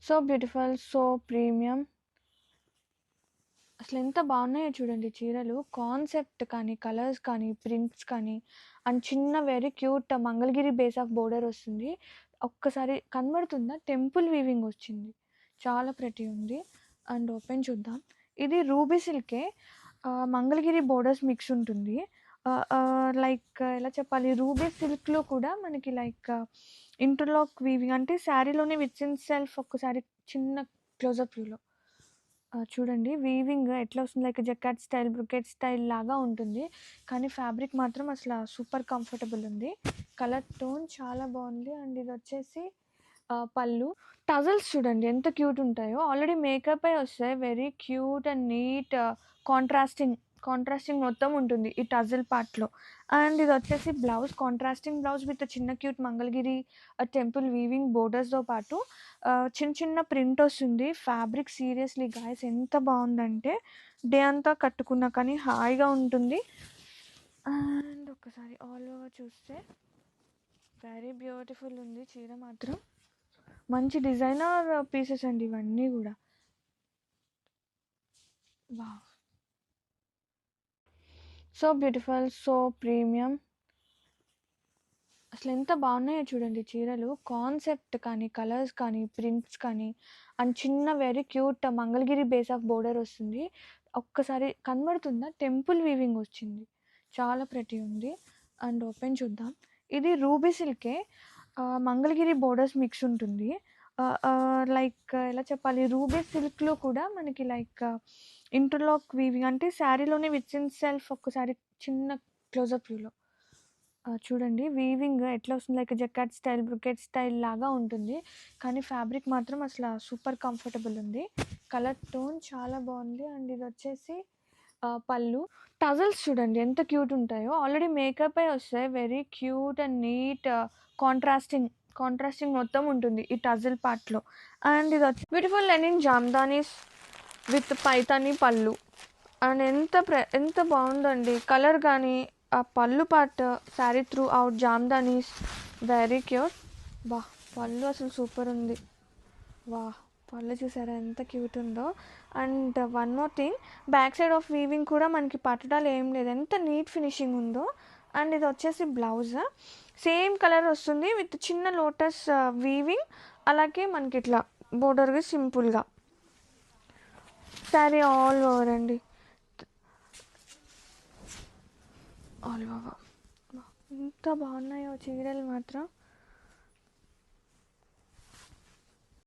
So beautiful, so premium. అసలు ఎంత బాగున్నాయో చూడండి చీరలు. కాన్సెప్ట్ కానీ, కలర్స్ కానీ, ప్రింట్స్ కానీ అండ్ చిన్న very cute Mangalagiri base of border వస్తుంది. ఒక్కసారి కనబడుతుందా? టెంపుల్ వీవింగ్ వచ్చింది. చాలా ప్రెటీ ఉంది. అండ్ ఓపెన్ చూద్దాం. ఇది రూబీ సిల్కే. మంగళగిరి బోర్డర్స్ మిక్స్ ఉంటుంది. లైక్ ఎలా చెప్పాలి, రూబీ సిల్క్లో కూడా మనకి లైక్ ఇంటర్లాక్ వీవింగ్ అంటే శారీలోనే విత్ ఇన్ సెల్ఫ్. ఒక్కసారి చిన్న క్లోజప్ వ్యూలో చూడండి వీవింగ్ ఎట్లా వస్తుంది, లైక్ జకాట్ స్టైల్, బ్రొకెట్ స్టైల్ లాగా ఉంటుంది. కానీ ఫ్యాబ్రిక్ మాత్రం అసలు సూపర్ కంఫర్టబుల్ ఉంది. కలర్ టోన్ చాలా బాగుంది. అండ్ ఇది వచ్చేసి పళ్ళు. టజల్స్ చూడండి ఎంత క్యూట్ ఉంటాయో. ఆల్రెడీ మేకప్ అయి వస్తాయి. Very cute and neat contrasting మొత్తం ఉంటుంది ఈ టజల్ పార్ట్లో. అండ్ ఇది వచ్చేసి బ్లౌజ్, కాంట్రాస్టింగ్ బ్లౌజ్ విత్ చిన్న క్యూట్ మంగళగిరి టెంపుల్ వీవింగ్ బోర్డర్స్తో పాటు చిన్న చిన్న ప్రింట్ వస్తుంది. ఫ్యాబ్రిక్ సీరియస్లీ గాయస్ ఎంత బాగుందంటే డే అంతా కట్టుకున్నా కానీ హాయిగా ఉంటుంది. అండ్ ఒకసారి ఆల్ ఓవర్ చూస్తే వెరీ బ్యూటిఫుల్ ఉంది చీర మాత్రం. మంచి డిజైనర్ పీసెస్ అండి ఇవన్నీ కూడా. Wow, so beautiful, so premium. అసలు ఎంత బాగున్నాయో చూడండి చీరలు. కాన్సెప్ట్ కానీ, కలర్స్ కానీ, ప్రింట్స్ కానీ అండ్ చిన్న very cute Mangalagiri base of border వస్తుంది. ఒక్కసారి కనబడుతుందా? టెంపుల్ వీవింగ్ వచ్చింది. చాలా ప్రెటీ ఉంది. అండ్ ఓపెన్ చూద్దాం. ఇది రూబీ సిల్కే. మంగళగిరి బోర్డర్స్ మిక్స్ ఉంటుంది. లైక్ ఎలా చెప్పాలి, రూబీ సిల్క్లో కూడా మనకి లైక్ ఇంటర్లాక్ వీవింగ్ అంటే శారీలోనే విత్ ఇన్ సెల్ఫ్. ఒక్కసారి చిన్న క్లోజప్ వ్యూలో చూడండి వీవింగ్ ఎట్లా వస్తుంది, లైక్ జకాట్ స్టైల్, బ్రొకెట్ స్టైల్ లాగా ఉంటుంది. కానీ ఫ్యాబ్రిక్ మాత్రం అసలు సూపర్ కంఫర్టబుల్ ఉంది. కలర్ టోన్ చాలా బాగుంది. అండ్ ఇది వచ్చేసి పళ్ళు. టజల్స్ చూడండి ఎంత క్యూట్ ఉంటాయో. ఆల్రెడీ మేకప్ అయి వస్తాయి. Very cute and neat contrasting మొత్తం ఉంటుంది ఈ టజల్ పార్ట్లో. అండ్ ఇది వచ్చి beautiful linen Jamdanis with Paithani పళ్ళు. అండ్ ఎంత బాగుందండి కలర్ కానీ ఆ పళ్ళు part, sari throughout Jamdanis very cute. వా, పళ్ళు అసలు సూపర్ ఉంది. వా, పళ్ళు చూసారా ఎంత క్యూట్ ఉందో. And one more thing, back side of weaving కూడా మనకి పట్టడాలు ఏం లేదు, ఎంత నీట్ ఫినిషింగ్ ఉందో. అండ్ ఇది వచ్చేసి బ్లౌజ్ సేమ్ కలర్ వస్తుంది విత్ చిన్న లోటస్ వీవింగ్. అలాగే మనకి ఇట్లా బోర్డర్గా సింపుల్గా శారీ ఆల్ ఓవర్ అండి. ఆల్ ఓవర్ ఎంత బాగున్నాయో చీరలు మాత్రం.